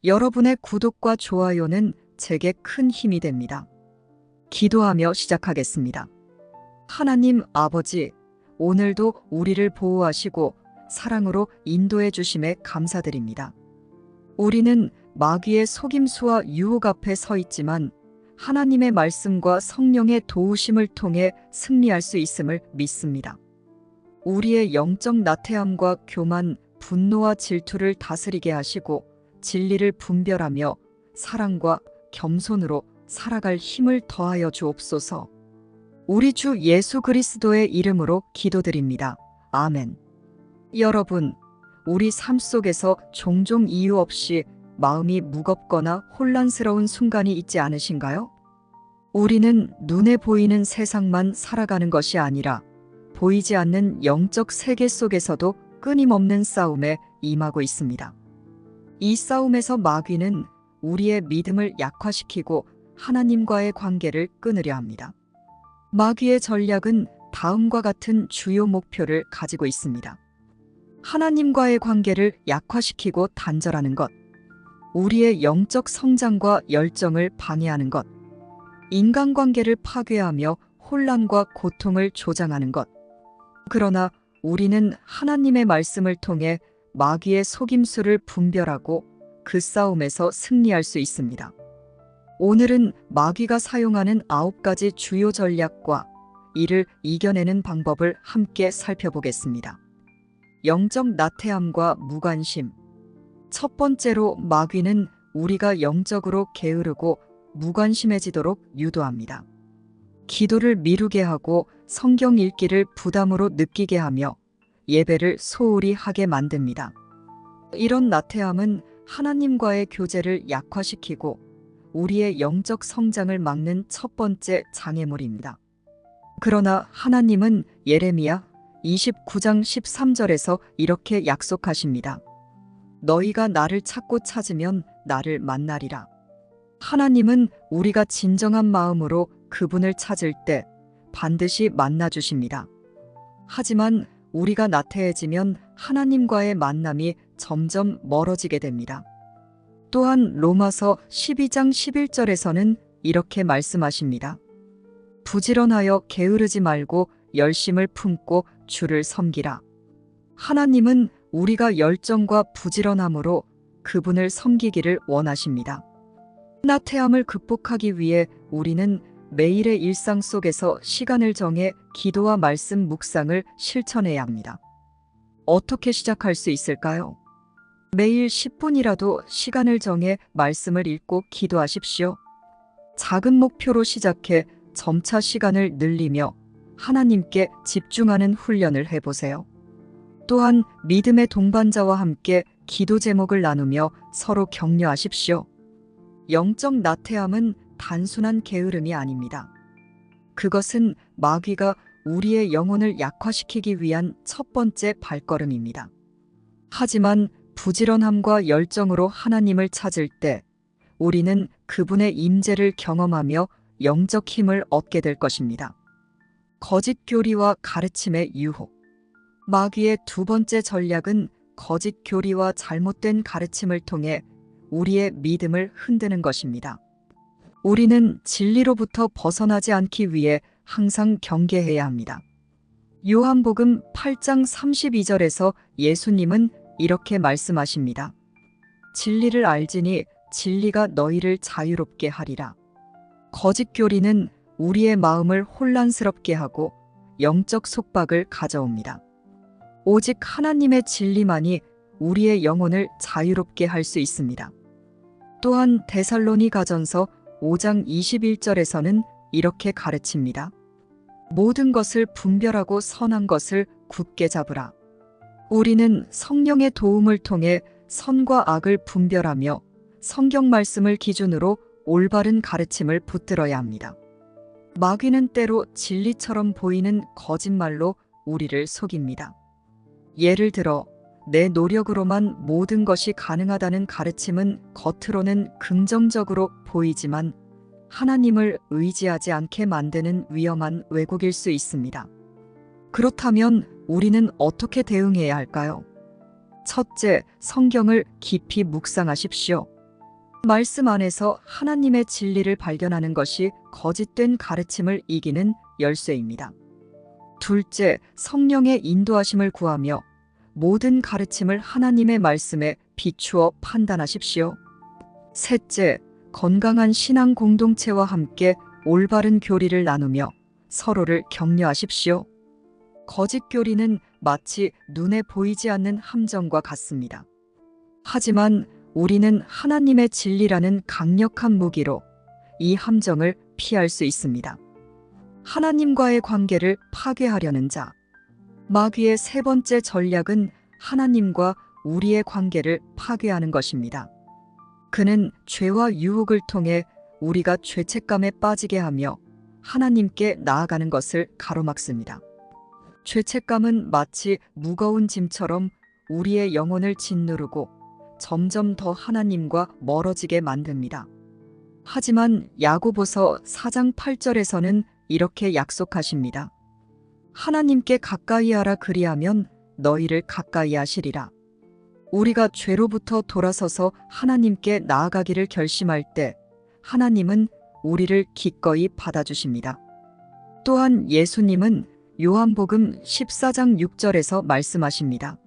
여러분의 구독과 좋아요는 제게 큰 힘이 됩니다. 기도하며 시작하겠습니다. 하나님 아버지, 오늘도 우리를 보호하시고 사랑으로 인도해 주심에 감사드립니다. 우리는 마귀의 속임수와 유혹 앞에 서 있지만 하나님의 말씀과 성령의 도우심을 통해 승리할 수 있음을 믿습니다. 우리의 영적 나태함과 교만, 분노와 질투를 다스리게 하시고 진리를 분별하며 사랑과 겸손으로 살아갈 힘을 더하여 주옵소서. 우리 주 예수 그리스도의 이름으로 기도드립니다. 아멘. 여러분, 우리 삶 속에서 종종 이유 없이 마음이 무겁거나 혼란스러운 순간이 있지 않으신가요? 우리는 눈에 보이는 세상만 살아가는 것이 아니라 보이지 않는 영적 세계 속에서도 끊임없는 싸움에 임하고 있습니다. 이 싸움에서 마귀는 우리의 믿음을 약화시키고 하나님과의 관계를 끊으려 합니다. 마귀의 전략은 다음과 같은 주요 목표를 가지고 있습니다. 하나님과의 관계를 약화시키고 단절하는 것, 우리의 영적 성장과 열정을 방해하는 것, 인간관계를 파괴하며 혼란과 고통을 조장하는 것. 그러나 우리는 하나님의 말씀을 통해 마귀의 속임수를 분별하고 그 싸움에서 승리할 수 있습니다. 오늘은 마귀가 사용하는 9가지 주요 전략과 이를 이겨내는 방법을 함께 살펴보겠습니다. 영적 나태함과 무관심. 첫 번째로 마귀는 우리가 영적으로 게으르고 무관심해지도록 유도합니다. 기도를 미루게 하고 성경 읽기를 부담으로 느끼게 하며 예배를 소홀히 하게 만듭니다. 이런 나태함은 하나님과의 교제를 약화시키고 우리의 영적 성장을 막는 첫 번째 장애물입니다. 그러나 하나님은 예레미야 29장 13절에서 이렇게 약속하십니다. 너희가 나를 찾고 찾으면 나를 만나리라. 하나님은 우리가 진정한 마음으로 그분을 찾을 때 반드시 만나 주십니다. 하지만 우리가 나태해지면 하나님과의 만남이 점점 멀어지게 됩니다. 또한 로마서 12장 11절에서는 이렇게 말씀하십니다. 부지런하여 게으르지 말고 열심을 품고 주를 섬기라. 하나님은 우리가 열정과 부지런함으로 그분을 섬기기를 원하십니다. 나태함을 극복하기 위해 우리는 매일의 일상 속에서 시간을 정해 기도와 말씀 묵상을 실천해야 합니다. 어떻게 시작할 수 있을까요? 매일 10분이라도 시간을 정해 말씀을 읽고 기도하십시오. 작은 목표로 시작해 점차 시간을 늘리며 하나님께 집중하는 훈련을 해보세요. 또한 믿음의 동반자와 함께 기도 제목을 나누며 서로 격려하십시오. 영적 나태함은 단순한 게으름이 아닙니다. 그것은 마귀가 우리의 영혼을 약화시키기 위한 첫 번째 발걸음입니다. 하지만 부지런함과 열정으로 하나님을 찾을 때 우리는 그분의 임재를 경험하며 영적 힘을 얻게 될 것입니다. 거짓 교리와 가르침의 유혹. 마귀의 두 번째 전략은 거짓 교리와 잘못된 가르침을 통해 우리의 믿음을 흔드는 것입니다. 우리는 진리로부터 벗어나지 않기 위해 항상 경계해야 합니다. 요한복음 8장 32절에서 예수님은 이렇게 말씀하십니다. 진리를 알지니 진리가 너희를 자유롭게 하리라. 거짓 교리는 우리의 마음을 혼란스럽게 하고 영적 속박을 가져옵니다. 오직 하나님의 진리만이 우리의 영혼을 자유롭게 할 수 있습니다. 또한 데살로니가전서 5장 21절에서는 이렇게 가르칩니다. 모든 것을 분별하고 선한 것을 굳게 잡으라. 우리는 성령의 도움을 통해 선과 악을 분별하며 성경 말씀을 기준으로 올바른 가르침을 붙들어야 합니다. 마귀는 때로 진리처럼 보이는 거짓말로 우리를 속입니다. 예를 들어 내 노력으로만 모든 것이 가능하다는 가르침은 겉으로는 긍정적으로 보이지만 하나님을 의지하지 않게 만드는 위험한 왜곡일 수 있습니다. 그렇다면 우리는 어떻게 대응해야 할까요? 첫째, 성경을 깊이 묵상하십시오. 말씀 안에서 하나님의 진리를 발견하는 것이 거짓된 가르침을 이기는 열쇠입니다. 둘째, 성령의 인도하심을 구하며 모든 가르침을 하나님의 말씀에 비추어 판단하십시오. 셋째, 건강한 신앙 공동체와 함께 올바른 교리를 나누며 서로를 격려하십시오. 거짓 교리는 마치 눈에 보이지 않는 함정과 같습니다. 하지만 우리는 하나님의 진리라는 강력한 무기로 이 함정을 피할 수 있습니다. 하나님과의 관계를 파괴하려는 자. 마귀의 세 번째 전략은 하나님과 우리의 관계를 파괴하는 것입니다. 그는 죄와 유혹을 통해 우리가 죄책감에 빠지게 하며 하나님께 나아가는 것을 가로막습니다. 죄책감은 마치 무거운 짐처럼 우리의 영혼을 짓누르고 점점 더 하나님과 멀어지게 만듭니다. 하지만 야고보서 4장 8절에서는 이렇게 약속하십니다. 하나님께 가까이 하라 그리하면 너희를 가까이 하시리라. 우리가 죄로부터 돌아서서 하나님께 나아가기를 결심할 때 하나님은 우리를 기꺼이 받아주십니다. 또한 예수님은 요한복음 14장 6절에서 말씀하십니다.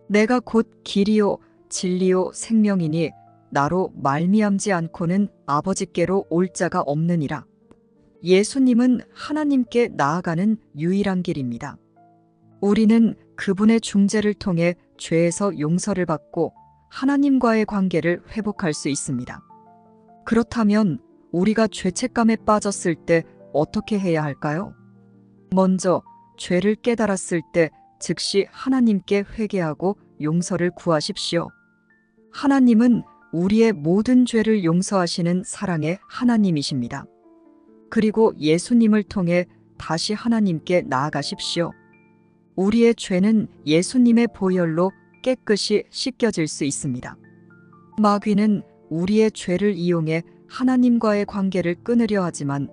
내가 곧 길이요 진리요 생명이니 나로 말미암지 않고는 아버지께로 올 자가 없느니라. 예수님은 하나님께 나아가는 유일한 길입니다. 우리는 그분의 중재를 통해 죄에서 용서를 받고 하나님과의 관계를 회복할 수 있습니다. 그렇다면 우리가 죄책감에 빠졌을 때 어떻게 해야 할까요? 먼저 죄를 깨달았을 때 즉시 하나님께 회개하고 용서를 구하십시오. 하나님은 우리의 모든 죄를 용서하시는 사랑의 하나님이십니다. 그리고 예수님을 통해 다시 하나님께 나아가십시오. 우리의 죄는 예수님의 보혈로 깨끗이 씻겨질 수 있습니다. 마귀는 우리의 죄를 이용해 하나님과의 관계를 끊으려 하지만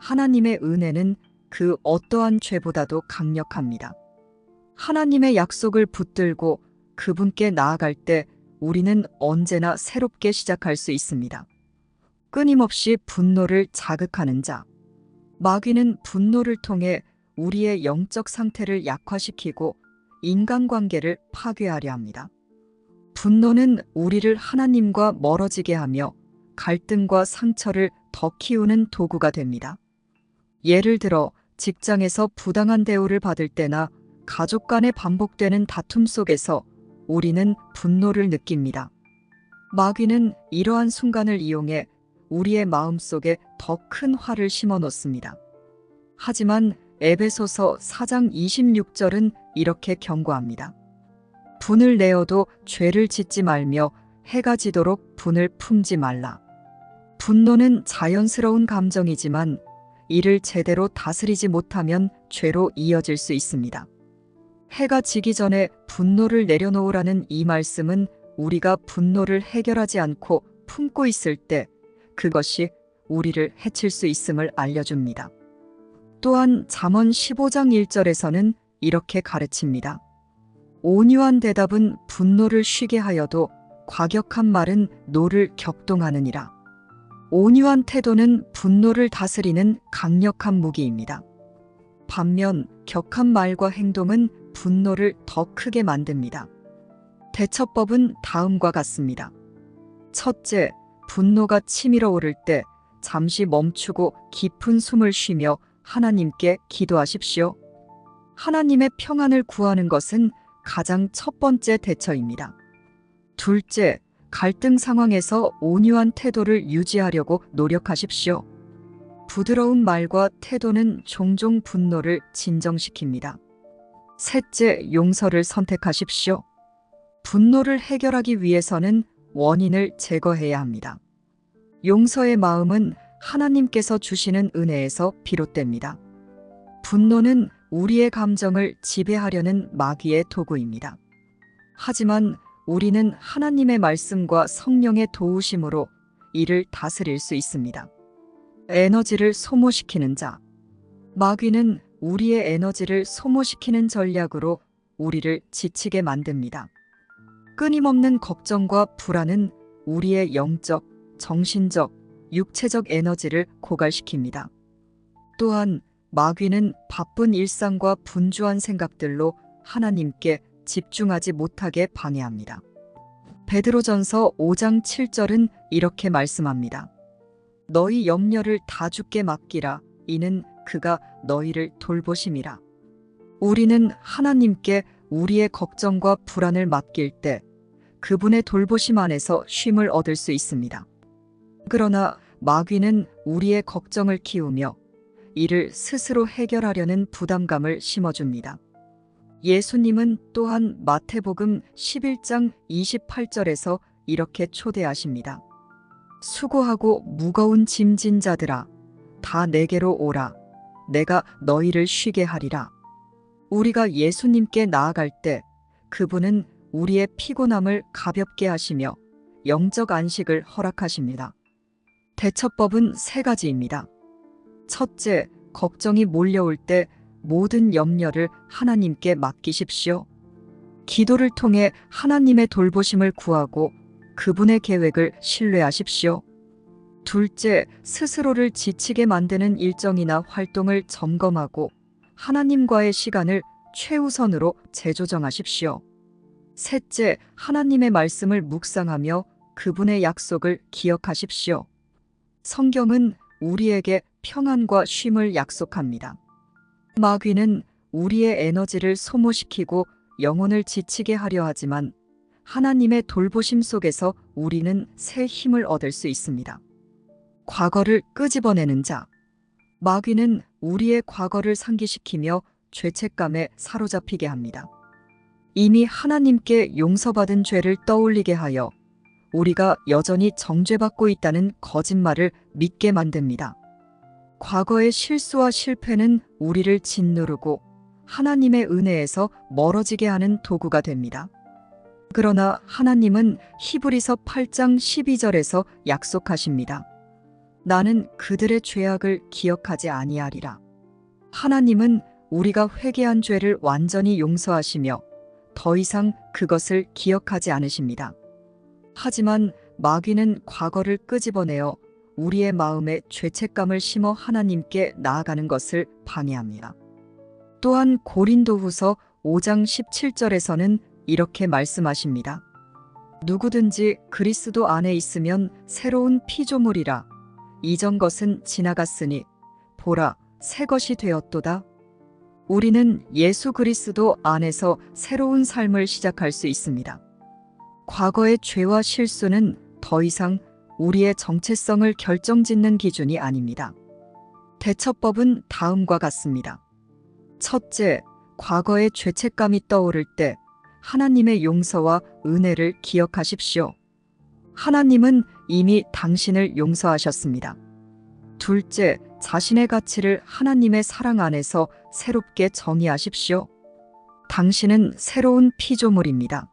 하나님의 은혜는 그 어떠한 죄보다도 강력합니다. 하나님의 약속을 붙들고 그분께 나아갈 때 우리는 언제나 새롭게 시작할 수 있습니다. 끊임없이 분노를 자극하는 자. 마귀는 분노를 통해 우리의 영적 상태를 약화시키고 인간관계를 파괴하려 합니다. 분노는 우리를 하나님과 멀어지게 하며 갈등과 상처를 더 키우는 도구가 됩니다. 예를 들어 직장에서 부당한 대우를 받을 때나 가족 간에 반복되는 다툼 속에서 우리는 분노를 느낍니다. 마귀는 이러한 순간을 이용해 우리의 마음속에 더 큰 화를 심어 놓습니다. 하지만 에베소서 4장 26절은 이렇게 경고합니다. 분을 내어도 죄를 짓지 말며 해가 지도록 분을 품지 말라. 분노는 자연스러운 감정이지만 이를 제대로 다스리지 못하면 죄로 이어질 수 있습니다. 해가 지기 전에 분노를 내려놓으라는 이 말씀은 우리가 분노를 해결하지 않고 품고 있을 때 그것이 우리를 해칠 수 있음을 알려줍니다. 또한 잠언 15장 1절에서는 이렇게 가르칩니다. 온유한 대답은 분노를 쉬게 하여도 과격한 말은 노를 격동하느니라. 온유한 태도는 분노를 다스리는 강력한 무기입니다. 반면 격한 말과 행동은 분노를 더 크게 만듭니다. 대처법은 다음과 같습니다. 첫째, 분노가 치밀어 오를 때 잠시 멈추고 깊은 숨을 쉬며 하나님께 기도하십시오. 하나님의 평안을 구하는 것은 가장 첫 번째 대처입니다. 둘째, 갈등 상황에서 온유한 태도를 유지하려고 노력하십시오. 부드러운 말과 태도는 종종 분노를 진정시킵니다. 셋째, 용서를 선택하십시오. 분노를 해결하기 위해서는 원인을 제거해야 합니다. 용서의 마음은 하나님께서 주시는 은혜에서 비롯됩니다. 분노는 우리의 감정을 지배하려는 마귀의 도구입니다. 하지만 우리는 하나님의 말씀과 성령의 도우심으로 이를 다스릴 수 있습니다. 에너지를 소모시키는 자. 마귀는 우리의 에너지를 소모시키는 전략으로 우리를 지치게 만듭니다. 끊임없는 걱정과 불안은 우리의 영적, 정신적, 육체적 에너지를 고갈시킵니다. 또한 마귀는 바쁜 일상과 분주한 생각들로 하나님께 집중하지 못하게 방해합니다. 베드로전서 5장 7절은 이렇게 말씀합니다. 너희 염려를 다 주께 맡기라. 이는 그가 너희를 돌보심이라. 우리는 하나님께 우리의 걱정과 불안을 맡길 때 그분의 돌보심 안에서 쉼을 얻을 수 있습니다. 그러나 마귀는 우리의 걱정을 키우며 이를 스스로 해결하려는 부담감을 심어줍니다. 예수님은 또한 마태복음 11장 28절에서 이렇게 초대하십니다. 수고하고 무거운 짐진 자들아, 다 내게로 오라. 내가 너희를 쉬게 하리라. 우리가 예수님께 나아갈 때 그분은 우리의 피곤함을 가볍게 하시며 영적 안식을 허락하십니다. 대처법은 세 가지입니다. 첫째, 걱정이 몰려올 때 모든 염려를 하나님께 맡기십시오. 기도를 통해 하나님의 돌보심을 구하고 그분의 계획을 신뢰하십시오. 둘째, 스스로를 지치게 만드는 일정이나 활동을 점검하고 하나님과의 시간을 최우선으로 재조정하십시오. 셋째, 하나님의 말씀을 묵상하며 그분의 약속을 기억하십시오. 성경은 우리에게 평안과 쉼을 약속합니다. 마귀는 우리의 에너지를 소모시키고 영혼을 지치게 하려 하지만 하나님의 돌보심 속에서 우리는 새 힘을 얻을 수 있습니다. 과거를 끄집어내는 자. 마귀는 우리의 과거를 상기시키며 죄책감에 사로잡히게 합니다. 이미 하나님께 용서받은 죄를 떠올리게 하여 우리가 여전히 정죄받고 있다는 거짓말을 믿게 만듭니다. 과거의 실수와 실패는 우리를 짓누르고 하나님의 은혜에서 멀어지게 하는 도구가 됩니다. 그러나 하나님은 히브리서 8장 12절에서 약속하십니다. 나는 그들의 죄악을 기억하지 아니하리라. 하나님은 우리가 회개한 죄를 완전히 용서하시며 더 이상 그것을 기억하지 않으십니다. 하지만 마귀는 과거를 끄집어내어 우리의 마음에 죄책감을 심어 하나님께 나아가는 것을 방해합니다. 또한 고린도후서 5장 17절에서는 이렇게 말씀하십니다. 누구든지 그리스도 안에 있으면 새로운 피조물이라. 이전 것은 지나갔으니 보라, 새 것이 되었도다. 우리는 예수 그리스도 안에서 새로운 삶을 시작할 수 있습니다. 과거의 죄와 실수는 더 이상 우리의 정체성을 결정짓는 기준이 아닙니다. 대처법은 다음과 같습니다. 첫째, 과거의 죄책감이 떠오를 때 하나님의 용서와 은혜를 기억하십시오. 하나님은 이미 당신을 용서하셨습니다. 둘째, 자신의 가치를 하나님의 사랑 안에서 새롭게 정의하십시오. 당신은 새로운 피조물입니다.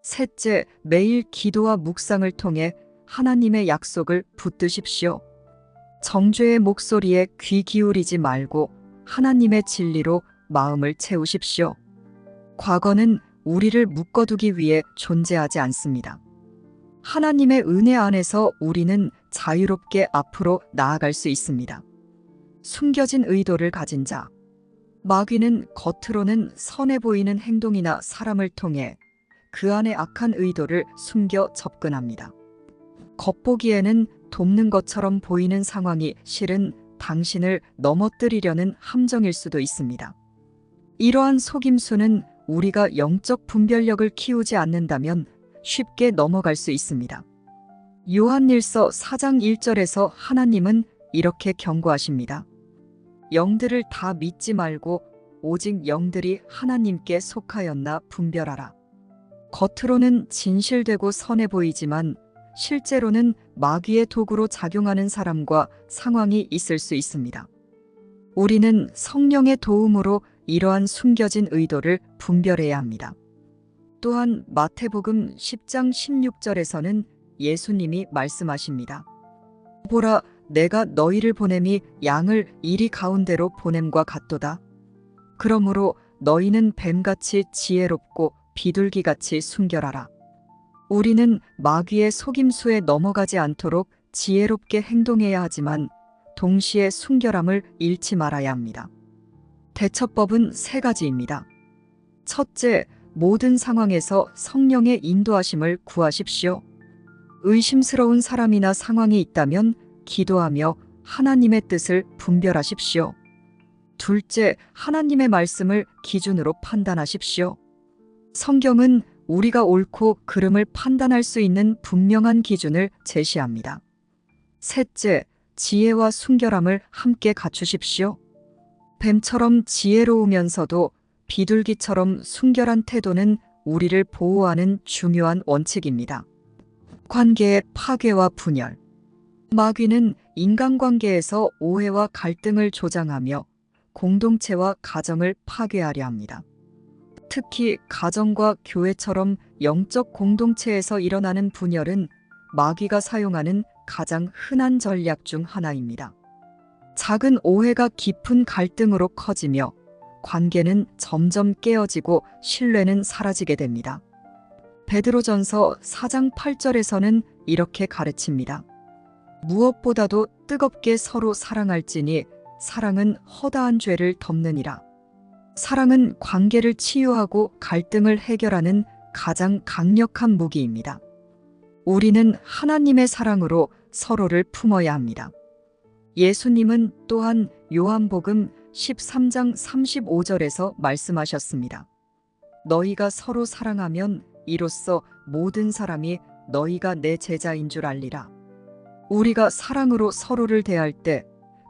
셋째, 매일 기도와 묵상을 통해 하나님의 약속을 붙드십시오. 정죄의 목소리에 귀 기울이지 말고 하나님의 진리로 마음을 채우십시오. 과거는 우리를 묶어두기 위해 존재하지 않습니다. 하나님의 은혜 안에서 우리는 자유롭게 앞으로 나아갈 수 있습니다. 숨겨진 의도를 가진 자. 마귀는 겉으로는 선해 보이는 행동이나 사람을 통해 그 안에 악한 의도를 숨겨 접근합니다. 겉보기에는 돕는 것처럼 보이는 상황이 실은 당신을 넘어뜨리려는 함정일 수도 있습니다. 이러한 속임수는 우리가 영적 분별력을 키우지 않는다면 쉽게 넘어갈 수 있습니다. 요한일서 4장 1절에서 하나님은 이렇게 경고하십니다. 영들을 다 믿지 말고 오직 영들이 하나님께 속하였나 분별하라. 겉으로는 진실되고 선해 보이지만 실제로는 마귀의 도구로 작용하는 사람과 상황이 있을 수 있습니다. 우리는 성령의 도움으로 이러한 숨겨진 의도를 분별해야 합니다. 또한 마태복음 10장 16절에서는 예수님이 말씀하십니다. 보라, 내가 너희를 보냄이 양을 이리 가운데로 보냄과 같도다. 그러므로 너희는 뱀같이 지혜롭고 비둘기같이 순결하라. 우리는 마귀의 속임수에 넘어가지 않도록 지혜롭게 행동해야 하지만 동시에 순결함을 잃지 말아야 합니다. 대처법은 세 가지입니다. 첫째, 모든 상황에서 성령의 인도하심을 구하십시오. 의심스러운 사람이나 상황이 있다면 기도하며 하나님의 뜻을 분별하십시오. 둘째, 하나님의 말씀을 기준으로 판단하십시오. 성경은 우리가 옳고 그름을 판단할 수 있는 분명한 기준을 제시합니다. 셋째, 지혜와 순결함을 함께 갖추십시오. 뱀처럼 지혜로우면서도 비둘기처럼 순결한 태도는 우리를 보호하는 중요한 원칙입니다. 관계의 파괴와 분열. 마귀는 인간관계에서 오해와 갈등을 조장하며 공동체와 가정을 파괴하려 합니다. 특히 가정과 교회처럼 영적 공동체에서 일어나는 분열은 마귀가 사용하는 가장 흔한 전략 중 하나입니다. 작은 오해가 깊은 갈등으로 커지며 관계는 점점 깨어지고 신뢰는 사라지게 됩니다. 베드로전서 4장 8절에서는 이렇게 가르칩니다. 무엇보다도 뜨겁게 서로 사랑할지니 사랑은 허다한 죄를 덮느니라. 사랑은 관계를 치유하고 갈등을 해결하는 가장 강력한 무기입니다. 우리는 하나님의 사랑으로 서로를 품어야 합니다. 예수님은 또한 요한복음 13장 35절에서 말씀하셨습니다. 너희가 서로 사랑하면 이로써 모든 사람이 너희가 내 제자인 줄 알리라. 우리가 사랑으로 서로를 대할 때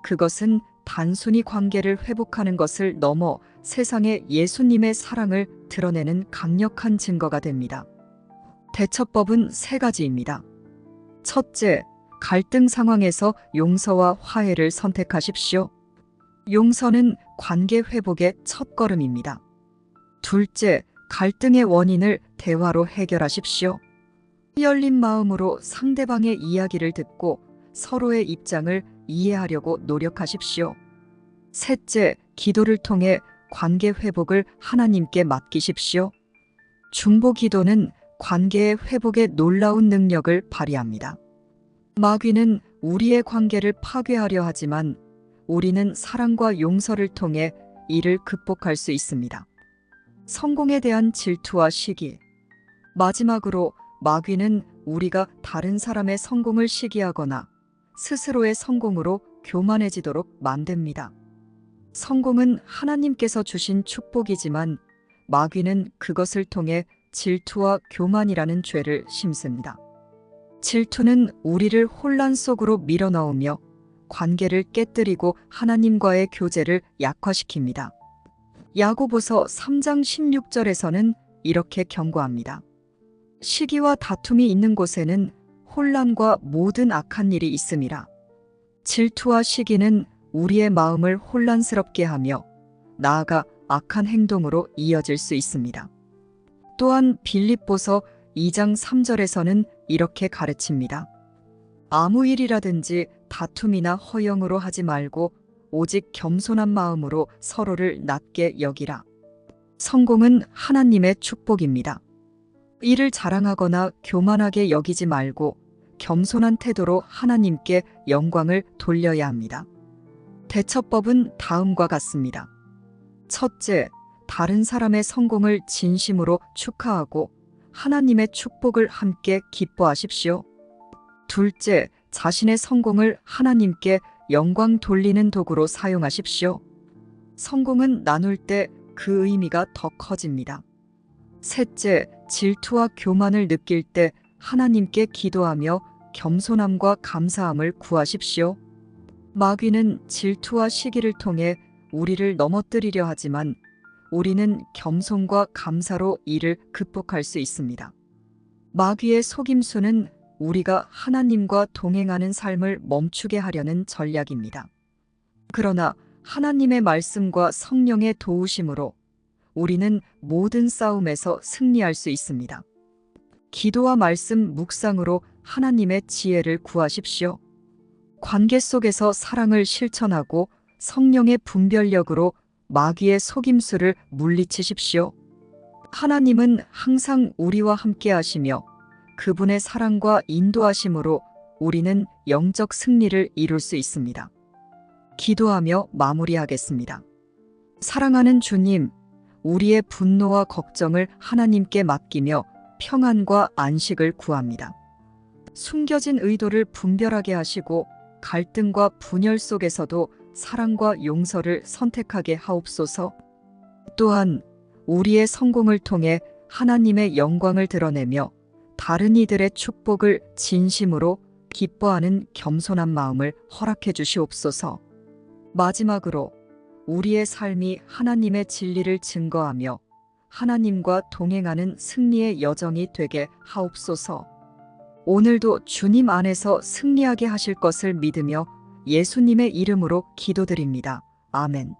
그것은 단순히 관계를 회복하는 것을 넘어 세상에 예수님의 사랑을 드러내는 강력한 증거가 됩니다. 대처법은 세 가지입니다. 첫째, 갈등 상황에서 용서와 화해를 선택하십시오. 용서는 관계 회복의 첫걸음입니다. 둘째, 갈등의 원인을 대화로 해결하십시오. 열린 마음으로 상대방의 이야기를 듣고 서로의 입장을 이해하려고 노력하십시오. 셋째, 기도를 통해 관계 회복을 하나님께 맡기십시오. 중보 기도는 관계의 회복에 놀라운 능력을 발휘합니다. 마귀는 우리의 관계를 파괴하려 하지만 우리는 사랑과 용서를 통해 이를 극복할 수 있습니다. 성공에 대한 질투와 시기. 마지막으로 마귀는 우리가 다른 사람의 성공을 시기하거나 스스로의 성공으로 교만해지도록 만듭니다. 성공은 하나님께서 주신 축복이지만 마귀는 그것을 통해 질투와 교만이라는 죄를 심습니다. 질투는 우리를 혼란 속으로 밀어넣으며 관계를 깨뜨리고 하나님과의 교제를 약화시킵니다. 야고보서 3장 16절에서는 이렇게 경고합니다. 시기와 다툼이 있는 곳에는 혼란과 모든 악한 일이 있음이라. 질투와 시기는 우리의 마음을 혼란스럽게 하며 나아가 악한 행동으로 이어질 수 있습니다. 또한 빌립보서 2장 3절에서는 이렇게 가르칩니다. 아무 일이라든지 다툼이나 허영으로 하지 말고 오직 겸손한 마음으로 서로를 낮게 여기라. 성공은 하나님의 축복입니다. 이를 자랑하거나 교만하게 여기지 말고 겸손한 태도로 하나님께 영광을 돌려야 합니다. 대처법은 다음과 같습니다. 첫째, 다른 사람의 성공을 진심으로 축하하고 하나님의 축복을 함께 기뻐하십시오. 둘째, 자신의 성공을 하나님께 영광 돌리는 도구로 사용하십시오. 성공은 나눌 때 그 의미가 더 커집니다. 셋째, 질투와 교만을 느낄 때 하나님께 기도하며 겸손함과 감사함을 구하십시오. 마귀는 질투와 시기를 통해 우리를 넘어뜨리려 하지만 우리는 겸손과 감사로 이를 극복할 수 있습니다. 마귀의 속임수는 우리가 하나님과 동행하는 삶을 멈추게 하려는 전략입니다. 그러나 하나님의 말씀과 성령의 도우심으로 우리는 모든 싸움에서 승리할 수 있습니다. 기도와 말씀 묵상으로 하나님의 지혜를 구하십시오. 관계 속에서 사랑을 실천하고 성령의 분별력으로 마귀의 속임수를 물리치십시오. 하나님은 항상 우리와 함께 하시며 그분의 사랑과 인도하심으로 우리는 영적 승리를 이룰 수 있습니다. 기도하며 마무리하겠습니다. 사랑하는 주님, 우리의 분노와 걱정을 하나님께 맡기며 평안과 안식을 구합니다. 숨겨진 의도를 분별하게 하시고 갈등과 분열 속에서도 사랑과 용서를 선택하게 하옵소서. 또한 우리의 성공을 통해 하나님의 영광을 드러내며 다른 이들의 축복을 진심으로 기뻐하는 겸손한 마음을 허락해 주시옵소서. 마지막으로 우리의 삶이 하나님의 진리를 증거하며 하나님과 동행하는 승리의 여정이 되게 하옵소서. 오늘도 주님 안에서 승리하게 하실 것을 믿으며 예수님의 이름으로 기도드립니다. 아멘.